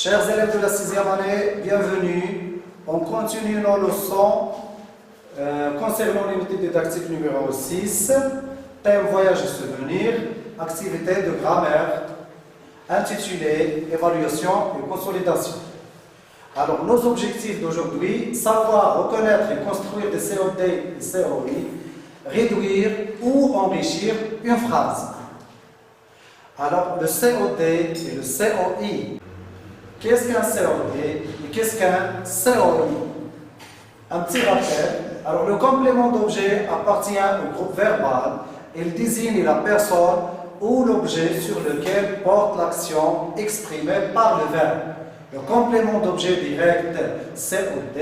Chers élèves de la 6e année, bienvenue. On continue nos leçons concernant l'unité didactique numéro 6, thème voyage et souvenirs, activité de grammaire, intitulée évaluation et consolidation. Alors, nos objectifs d'aujourd'hui, savoir reconnaître et construire des COD et COI, réduire ou enrichir une phrase. Alors, le COD et le COI. Qu'est-ce qu'un COD et qu'est-ce qu'un COI? Un petit rappel. Alors, le complément d'objet appartient au groupe verbal. Il désigne la personne ou l'objet sur lequel porte l'action exprimée par le verbe. Le complément d'objet direct COD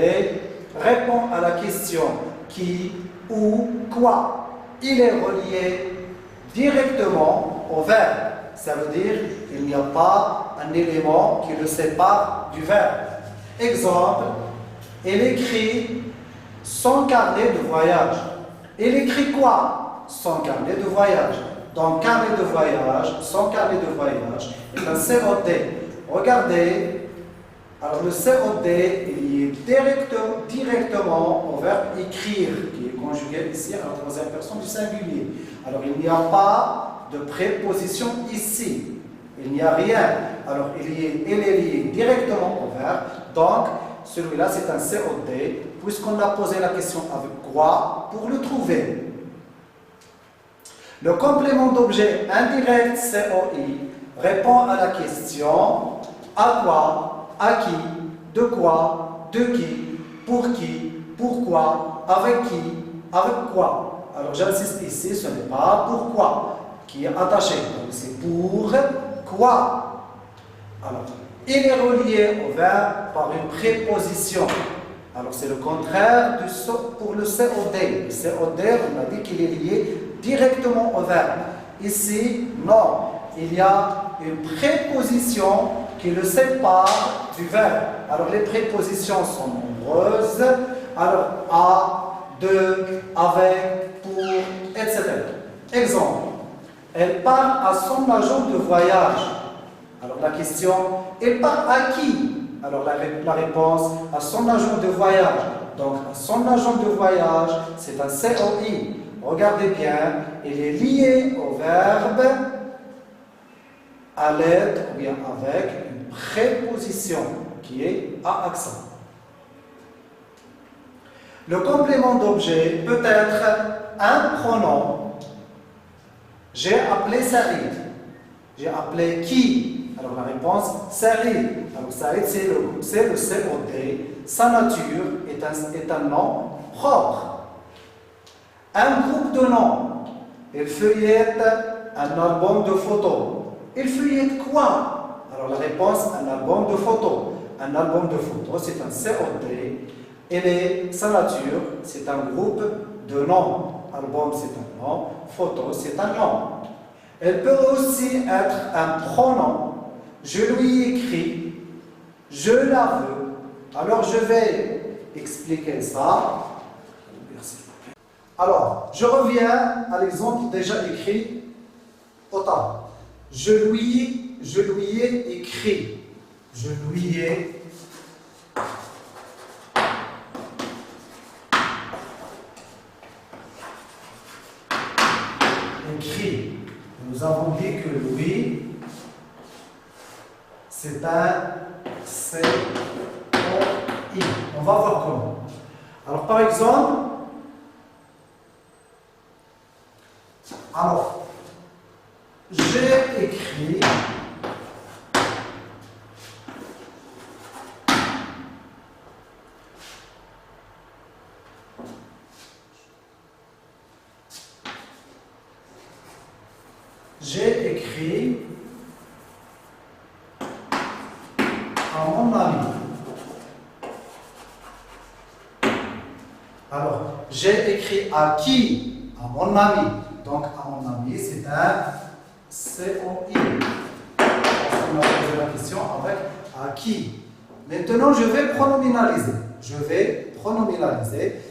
répond à la question qui, où, quoi. Il est relié directement au verbe. Ça veut dire qu'il n'y a pas un élément qui le sépare du verbe. Exemple, il écrit son carnet de voyage. Il écrit quoi? Son carnet de voyage. Donc, carnet de voyage, son carnet de voyage est un COD. Regardez, alors le COD il est directement au verbe écrire, qui est conjugué ici à la troisième personne du singulier. Alors, il n'y a pas de préposition ici. Il n'y a rien. Alors, il est lié directement au verbe. Donc, celui-là, c'est un COD, puisqu'on a posé la question avec quoi pour le trouver. Le complément d'objet indirect COI répond à la question à quoi, à qui, de quoi, de qui, pourquoi, avec qui, avec quoi. Alors, j'insiste ici, ce n'est pas pourquoi qui est attaché. C'est pour quoi. Alors, il est relié au verbe par une préposition. Alors, c'est le contraire pour le COD. Le COD, on a dit qu'il est lié directement au verbe. Ici, non. Il y a une préposition qui le sépare du verbe. Alors, les prépositions sont nombreuses. Alors, à, de, avec, pour, etc. Exemple. Elle part à son agent de voyage. Alors la question, elle part à qui? Alors la réponse, à son agent de voyage. Donc à son agent de voyage, c'est un COI. Regardez bien, il est lié au verbe à l'aide ou bien avec une préposition qui est à accent. Le complément d'objet peut être un pronom. J'ai appelé Saïd. J'ai appelé qui? Alors la réponse, Saïd. Alors Saïd, c'est le COD. Sa nature est un nom propre. Un groupe de noms. Il feuillette un album de photos. Il feuillette quoi? Alors la réponse, un album de photos. Un album de photos, c'est un COD. Et sa nature, c'est un groupe de noms. Album, c'est un nom. Photo, c'est un nom. Elle peut aussi être un pronom. Je lui écris. Je la veux. Alors, je vais expliquer ça. Merci. Alors, je reviens à l'exemple déjà écrit au tableau. Je lui ai écrit. Je lui ai écrit. Nous avons dit que lui, c'est un COI. On va voir comment. Alors, par exemple, j'ai écrit à mon ami. Alors, j'ai écrit à qui? À mon ami. Donc, à mon ami, c'est un COI. On a posé la question avec à qui. Maintenant, je vais pronominaliser.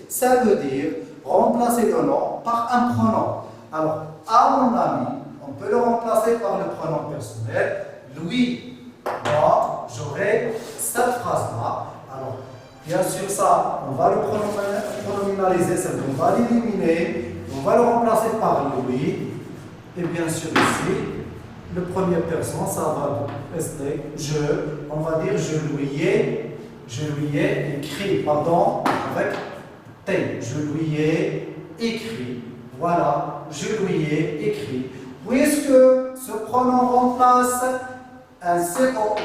Ça veut dire remplacer le nom par un pronom. Alors, à mon ami, on peut le remplacer par le pronom personnel. Lui, moi, j'aurai cette phrase-là. Alors, bien sûr, ça, on va le pronominaliser, on va l'éliminer, on va le remplacer par lui. Et bien sûr, ici, le premier personne, ça va rester je. On va dire je lui ai écrit, pardon, avec T. Je lui ai écrit. Voilà, je lui ai écrit. Puisque ce pronom remplace un COI,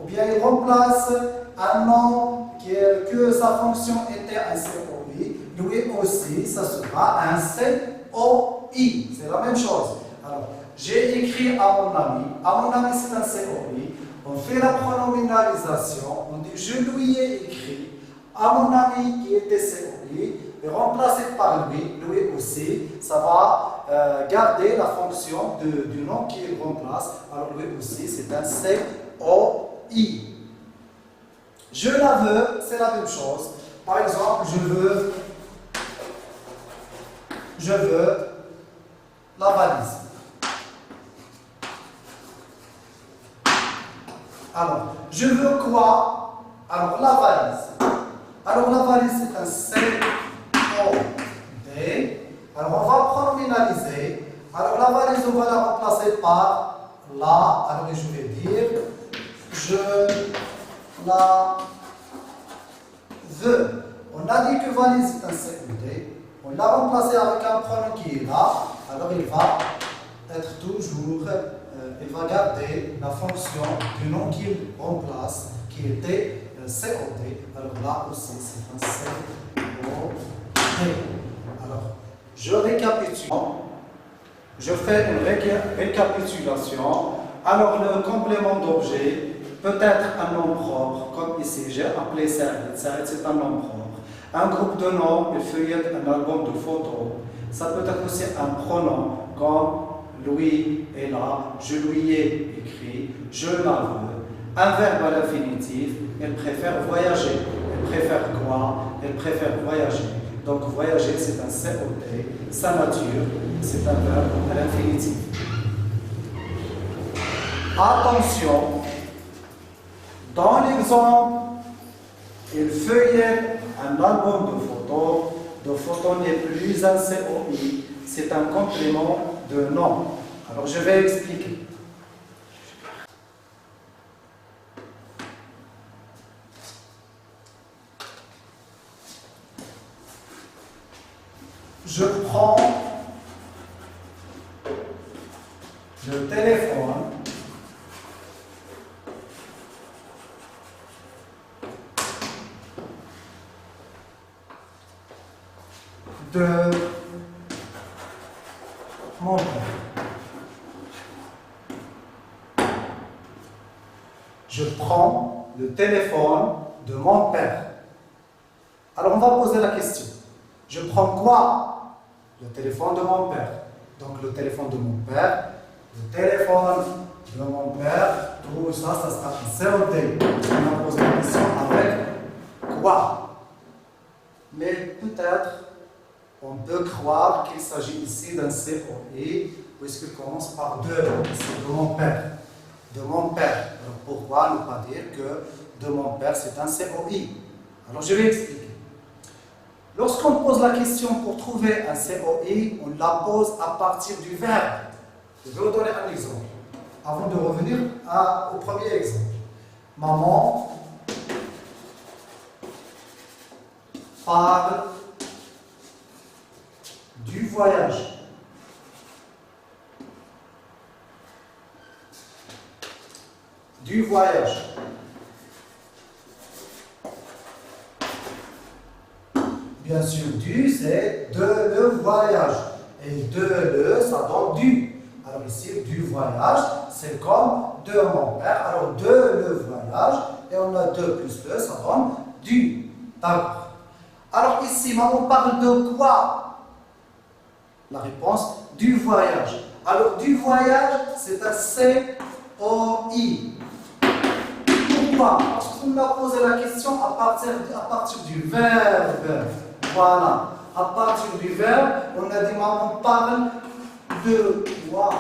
ou bien il remplace un nom que sa fonction était un COI, lui aussi, ça sera un COI. C'est la même chose. Alors, j'ai écrit à mon ami. À mon ami, c'est un COI. On fait la pronominalisation. On dit je lui ai écrit. À mon ami qui était COI, et remplacé par lui aussi, ça va garder la fonction du nom qu'il remplace. Alors lui aussi, c'est un COI. Je la veux, c'est la même chose. Par exemple, je veux la valise. Alors, je veux quoi? Alors, la valise. Alors, la valise, c'est un COD. Alors, on va pronominaliser. Alors, la valise, on va la remplacer par la. Alors, je vais dire, je la veux. On a dit que valise, c'est un COD. On l'a remplacé avec un pronom qui est là. Alors, il va être toujours, il va garder la fonction du nom qu'il remplace, qui était COD. Alors là aussi, c'est un COD. Alors, je récapitule. Je fais une récapitulation. Alors, le complément d'objet peut être un nom propre, comme ici, j'ai appelé Saïd. Saïd, c'est un nom propre. Un groupe de noms, il feuillette un album de photos. Ça peut être aussi un pronom, comme lui est là, je lui ai écrit, je la veux. Un verbe à l'infinitif, elle préfère voyager. Elle préfère quoi? Elle préfère voyager. Donc voyager, c'est un COD. Sa nature, c'est un verbe à l'infinitif. Attention, dans l'exemple, il feuillette un album de photos. De photos n'est plus un COI, c'est un complément de nom. Alors je vais expliquer. Je prends le téléphone de mon père. Je prends le téléphone de mon père. Alors on va poser la question. Je prends quoi? Le téléphone de mon père. Donc le téléphone de mon père, le téléphone de mon père, tout ça, ça sera un COD. On va poser la question avec quoi? Mais peut-être on peut croire qu'il s'agit ici d'un COI, puisqu'il commence par de, c'est de mon père. De mon père. Alors pourquoi ne pas dire que de mon père c'est un COI? Alors je vais expliquer. Lorsqu'on pose la question pour trouver un COI, on la pose à partir du verbe. Je vais vous donner un exemple. Avant de revenir au premier exemple. Maman parle du voyage. Du voyage. Bien sûr, du, c'est de le voyage. Et de le, ça donne du. Alors ici, du voyage, c'est comme de mon père. Alors de le voyage, et on a 2 plus 2, ça donne du. D'accord. Alors ici, maman parle de quoi? La réponse, du voyage. Alors du voyage, c'est un COI. Pourquoi? Parce qu'on a posé la question à partir du verbe. Voilà. À partir du verbe, on a dit maman parle de quoi?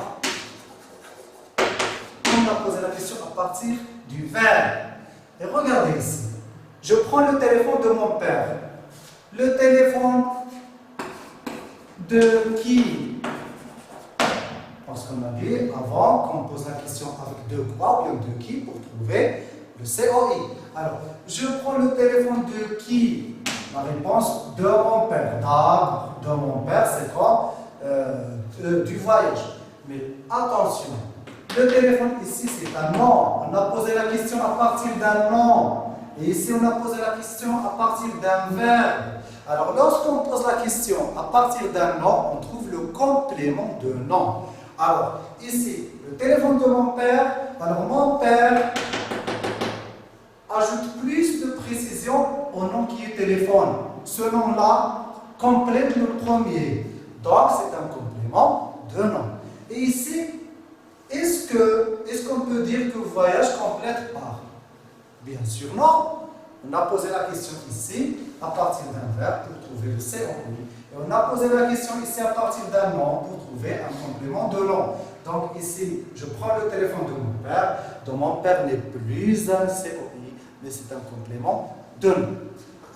on a posé la question à partir du verbe. Et regardez ici. Je prends le téléphone de mon père. Le téléphone de qui? Parce qu'on a dit avant qu'on pose la question avec de quoi ou bien de qui pour trouver le COI. Alors, je prends le téléphone de qui? La réponse de mon père. D'abord, de mon père, c'est quoi? Du voyage. Mais attention, le téléphone ici, c'est un nom. On a posé la question à partir d'un nom. Et ici, on a posé la question à partir d'un verbe. Alors, lorsqu'on pose la question à partir d'un nom, on trouve le complément de nom. Alors, ici, le téléphone de mon père. Alors, mon père ajoute plus de précision au nom qui est téléphone. Ce nom-là complète le premier. Donc, c'est un complément de nom. Et ici, est-ce qu'on peut dire que voyage complète par? Bien sûr, non. On a posé la question ici à partir d'un verbe pour trouver le COI. Et on a posé la question ici à partir d'un nom pour trouver un complément de nom. Donc ici, je prends le téléphone de mon père. Donc mon père n'est plus un COI, mais c'est un complément de nom.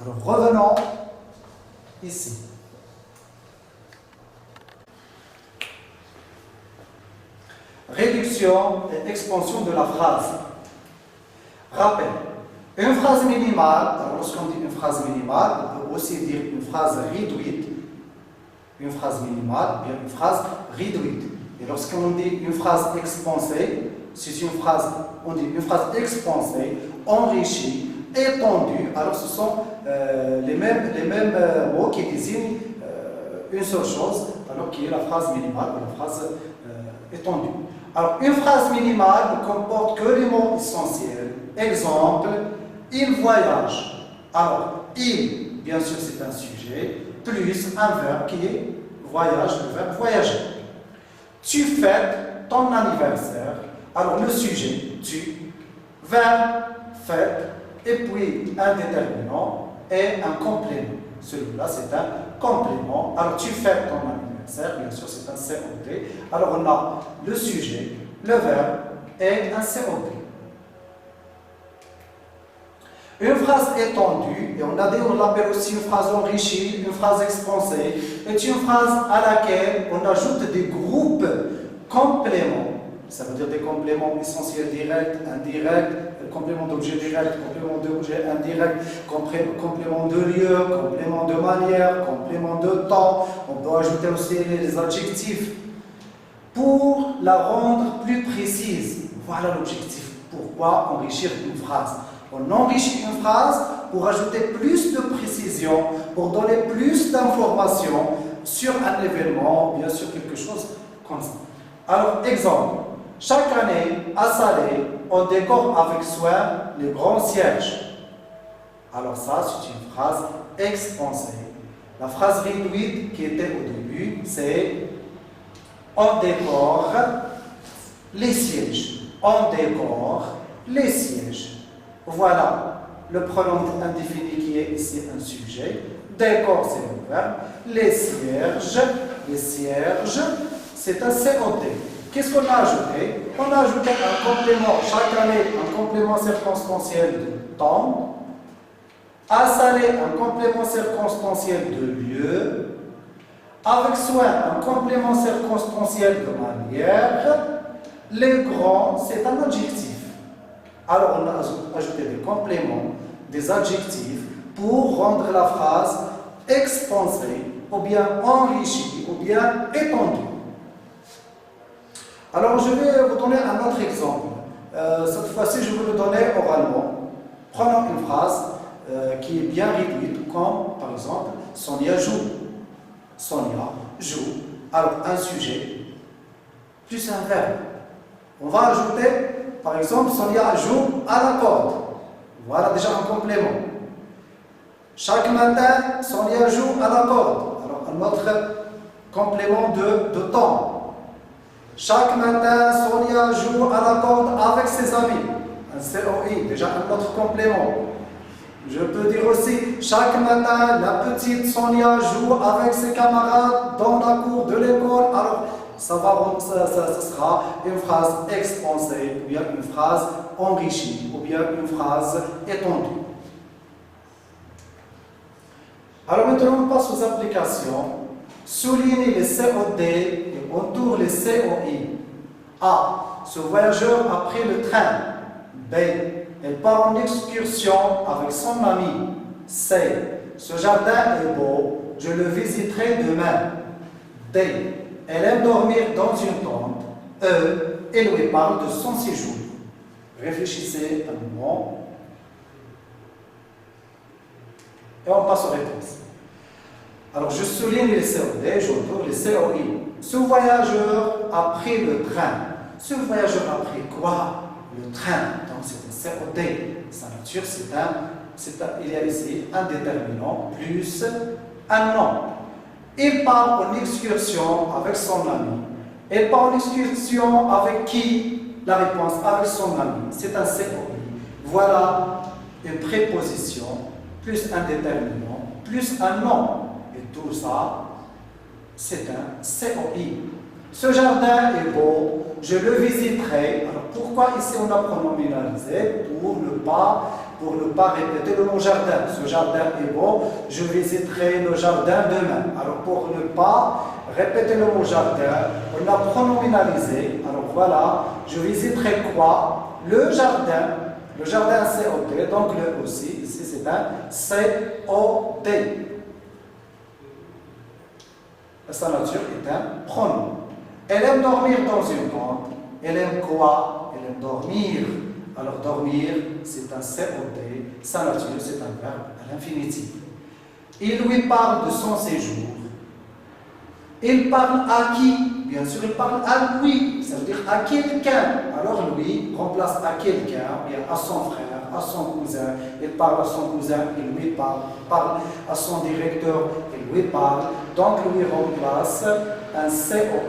Alors revenons ici. Réduction et expansion de la phrase. Rappel. Une phrase minimale, alors lorsqu'on dit une phrase minimale, on peut aussi dire une phrase réduite. Une phrase minimale, bien une phrase réduite. Et lorsqu'on dit une phrase expansée, c'est une phrase, on dit une phrase expansée, enrichie, étendue. Alors ce sont les mêmes mots qui désignent une seule chose, alors qui est la phrase minimale ou la phrase étendue. Alors une phrase minimale ne comporte que les mots essentiels. Exemple, il voyage. Alors, il, bien sûr, c'est un sujet, plus un verbe qui est voyage, le verbe voyager. Tu fêtes ton anniversaire. Alors, le sujet, tu, verbe, fête, et puis un déterminant et un complément. Celui-là, c'est un complément. Alors, tu fêtes ton anniversaire, bien sûr, c'est un COD. Alors, on a le sujet, le verbe et un COD. Une phrase étendue, et on l'appelle aussi une phrase enrichie, une phrase expansée, est une phrase à laquelle on ajoute des groupes compléments. Ça veut dire des compléments essentiels directs, indirects, compléments d'objet direct, compléments d'objet indirect, compléments de lieu, compléments de manière, compléments de temps. On peut ajouter aussi les adjectifs pour la rendre plus précise. Voilà l'objectif. Pourquoi enrichir une phrase? On enrichit une phrase pour ajouter plus de précision, pour donner plus d'informations sur un événement, bien sûr quelque chose comme ça. Alors, exemple, chaque année, à Salé, on décore avec soin les grands sièges. Alors ça, c'est une phrase expansée. La phrase réduite qui était au début, c'est on décore les sièges. On décore les sièges. Voilà le pronom indéfini qui est ici un sujet. Décor, c'est le verbe. Les cierges, c'est un COD. Qu'est-ce qu'on a ajouté? On a ajouté un complément, chaque année, un complément circonstanciel de temps. À Salé, un complément circonstanciel de lieu. Avec soin, un complément circonstanciel de manière. Les grands, c'est un adjectif. Alors, on a ajouté des compléments, des adjectifs pour rendre la phrase expansée, ou bien enrichie, ou bien étendue. Alors, je vais vous donner un autre exemple. Cette fois-ci, je vais le donner oralement. Prenons une phrase qui est bien réduite, comme par exemple Sonia joue. Sonia joue. Alors, un sujet plus un verbe. On va ajouter, par exemple, Sonia joue à la corde. Voilà déjà un complément. Chaque matin, Sonia joue à la corde. Alors, un autre complément de temps. Chaque matin, Sonia joue à la corde avec ses amis. Un COI, déjà un autre complément. Je peux dire aussi, chaque matin, la petite Sonia joue avec ses camarades dans la cour de l'école. Alors, ça sera une phrase expansée, ou bien une phrase enrichie, ou bien une phrase étendue. Alors maintenant, on passe aux applications. Souligne les COD et entoure les COI. A. Ce voyageur a pris le train. B. Elle part en excursion avec son ami. C. Ce jardin est beau, je le visiterai demain. D. Elle aime dormir dans une tente. E. Elle lui parle de son séjour. Réfléchissez un moment. Et on passe aux réponses. Alors, je souligne les COD, j'entoure les COI. Ce voyageur a pris le train. Ce voyageur a pris quoi? Le train. Donc, c'est un COD. Sa nature, il y a ici un déterminant plus un nom. Il part en excursion avec son ami. Il part en excursion avec qui? La réponse, avec son ami. C'est un COI. Voilà une préposition plus un déterminant plus un nom. Et tout ça, c'est un COI. Ce jardin est beau, je le visiterai. Alors pourquoi ici on a pronominalisé? Pour ne pas répéter le mot jardin. Ce jardin est beau, je visiterai le jardin demain. Alors pour ne pas répéter le mot jardin, on a pronominalisé. Alors voilà, je visiterai quoi? Le jardin. Le jardin COD, donc le aussi, ici c'est un COD. Sa nature est un pronom. Elle aime dormir dans une tente. Elle aime quoi? Elle aime dormir. Alors dormir, c'est un COD. Sa nature, c'est un verbe à l'infinitif. Il lui parle de son séjour. Il parle à qui? Bien sûr, il parle à lui. Ça veut dire à quelqu'un. Alors lui remplace à quelqu'un, bien à son frère, à son cousin. Il parle à son cousin, il lui parle. Il parle à son directeur, il lui parle. Donc lui remplace un COI.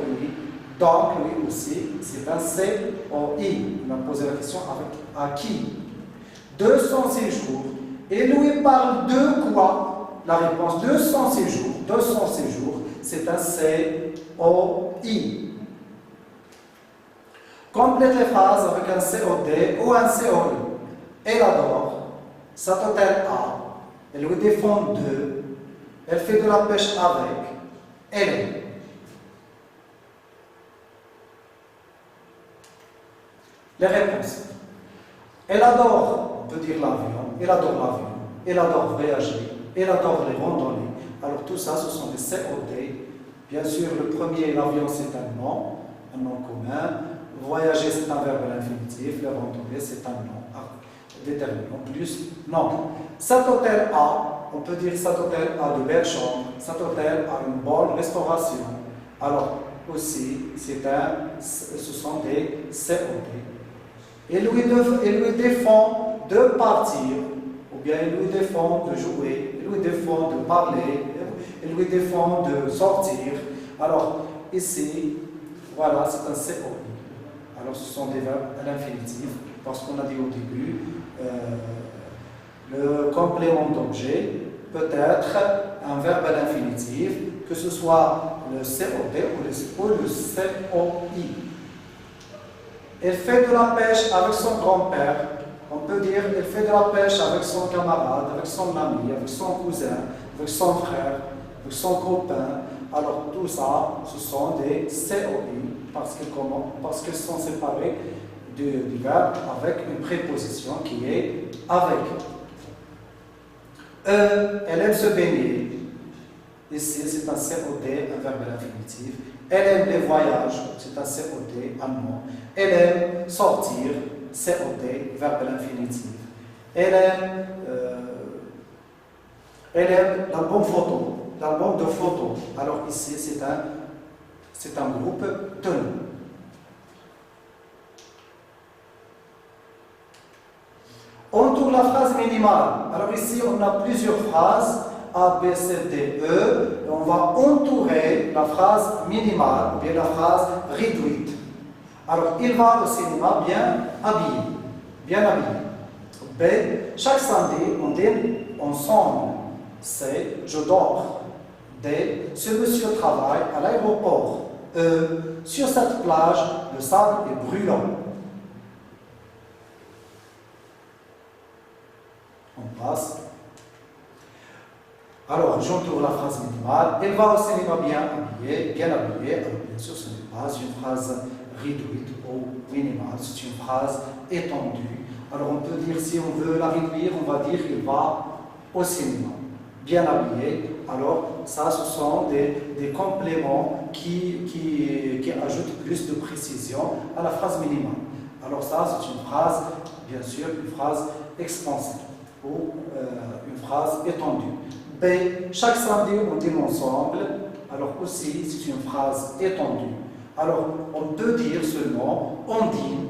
Donc lui aussi, c'est un COI. On a posé la question avec à qui? De son séjour. Et lui parle de quoi? La réponse de son séjour. De son séjour, c'est un COI. Complète les phrases avec un COD ou un COI. Elle adore. S'attelle à. Elle lui défend de. Elle fait de la pêche avec. Elle est. Les réponses. Elle adore, on peut dire l'avion. Elle adore l'avion. Elle adore voyager. Elle adore les randonnées. Alors tout ça, ce sont des COD. Bien sûr, le premier, l'avion, c'est un nom commun. Voyager, c'est un verbe à l'infinitif. Les randonnées, c'est un nom déterminant plus non. Cet hôtel a, on peut dire cet hôtel a de belles chambres. Cet hôtel a une bonne restauration. Alors aussi, ce sont des COD. Il lui défend de partir, ou bien il lui défend de jouer, il lui défend de parler, il lui défend de sortir. Alors, ici, voilà, c'est un COI. Alors, ce sont des verbes à l'infinitif, parce qu'on a dit au début, le complément d'objet peut être un verbe à l'infinitif, que ce soit le COD ou le COI. Elle fait de la pêche avec son grand-père. On peut dire elle fait de la pêche avec son camarade, avec son ami, avec son cousin, avec son frère, avec son copain. Alors tout ça, ce sont des COI parce qu'ils sont séparés du verbe avec une préposition qui est avec. Elle aime se baigner. Ici, c'est un COD, un verbe à l'infinitif. Elle aime les voyages, c'est un COD, un nom. Elle aime sortir, COD, verbe à l'infinitif. Elle aime l'album photo, l'album de photos. Alors ici, c'est un groupe de noms. On tourne la phrase minimale. Alors ici, on a plusieurs phrases. A, B, C, D, E, et on va entourer la phrase minimale, ou bien la phrase réduite. Alors, il va au cinéma bien habillé. B, chaque samedi, on dîne ensemble. C, je dors. D, ce monsieur travaille à l'aéroport. Sur cette plage, le sable est brûlant. On passe. Alors, j'entoure la phrase minimale. Elle va au cinéma bien habillée, bien habillée. Alors, bien sûr, ce n'est pas une phrase réduite ou minimale, c'est une phrase étendue. Alors, on peut dire, si on veut la réduire, on va dire il va au cinéma, bien habillé. Alors, ça, ce sont des compléments qui ajoutent plus de précision à la phrase minimale. Alors, ça, c'est une phrase, bien sûr, une phrase expansée ou une phrase étendue. B, chaque samedi, on dîne ensemble. Alors, aussi, c'est une phrase étendue. Alors, on peut dire seulement on dîne,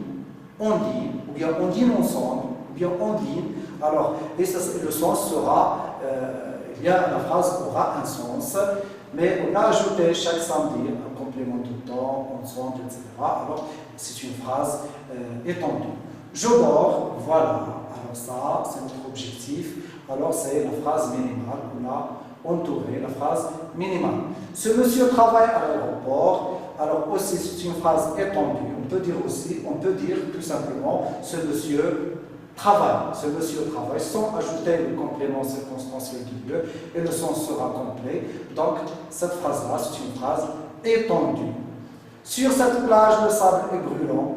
ou bien on dîne ensemble, ou bien on dîne. Alors, et ça, le sens sera, la phrase aura un sens, mais on a ajouté chaque samedi un complément de temps, ensemble, etc. Alors, c'est une phrase étendue. Je dors, voilà. Alors, ça, c'est notre objectif. Alors, c'est la phrase minimale. On a entouré la phrase minimale. Ce monsieur travaille à l'aéroport. Alors, aussi, c'est une phrase étendue. On peut dire tout simplement, ce monsieur travaille. Ce monsieur travaille sans ajouter le complément circonstanciel du lieu et le sens sera complet. Donc, cette phrase-là, c'est une phrase étendue. Sur cette plage, le sable est brûlant.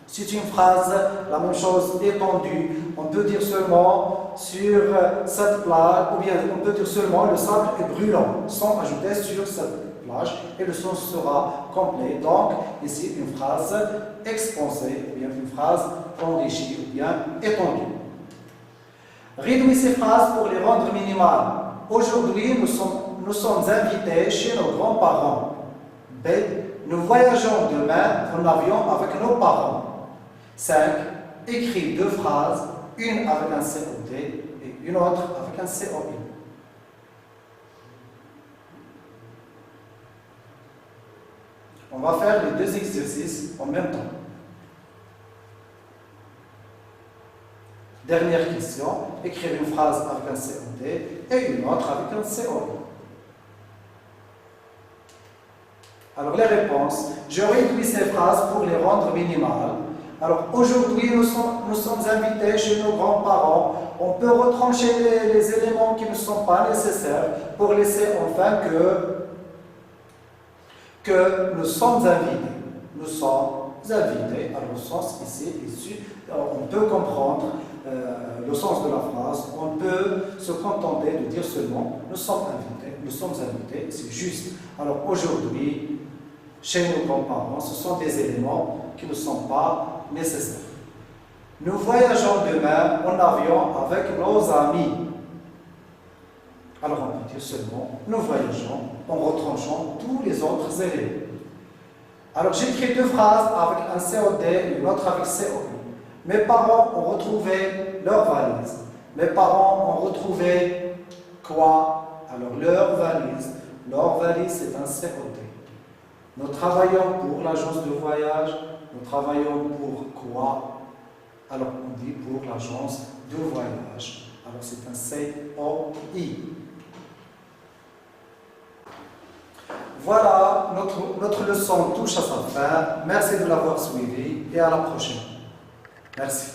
C'est une phrase, la même chose, étendue. On peut dire seulement sur cette plage, ou bien on peut dire seulement le sable est brûlant, sans ajouter sur cette plage, et le sens sera complet. Donc, ici, une phrase expansée, ou bien une phrase enrichie, ou bien étendue. Réduis ces phrases pour les rendre minimales. Aujourd'hui, nous sommes invités chez nos grands-parents. B. Nous voyageons demain en avion avec nos parents. 5. Écris 2 phrases, une avec un COD et une autre avec un COI. On va faire les 2 exercices en même temps. Dernière question, écrire une phrase avec un COD et une autre avec un COI. Alors les réponses, je réduis ces phrases pour les rendre minimales. Alors aujourd'hui, nous sommes invités chez nos grands-parents. On peut retrancher les éléments qui ne sont pas nécessaires pour laisser enfin que nous sommes invités. Nous sommes invités, alors le sens ici, on peut comprendre le sens de la phrase. On peut se contenter de dire seulement nous sommes invités, c'est juste. Alors aujourd'hui, chez nos grands-parents, ce sont des éléments qui ne sont pas nécessaires. Nous voyageons demain en avion avec nos amis. Alors on peut dire seulement nous voyageons en retranchant tous les autres éléments. Alors j'écris 2 phrases avec un COD et une autre avec COI. Mes parents ont retrouvé leur valise. Mes parents ont retrouvé quoi? Alors leur valise. Leur valise, c'est un COD. Nous travaillons pour l'agence de voyage. Nous travaillons pour quoi? Alors on dit pour l'agence de voyage. Alors c'est un COI. Voilà, notre leçon touche à sa fin. Merci de l'avoir suivi et à la prochaine. Merci.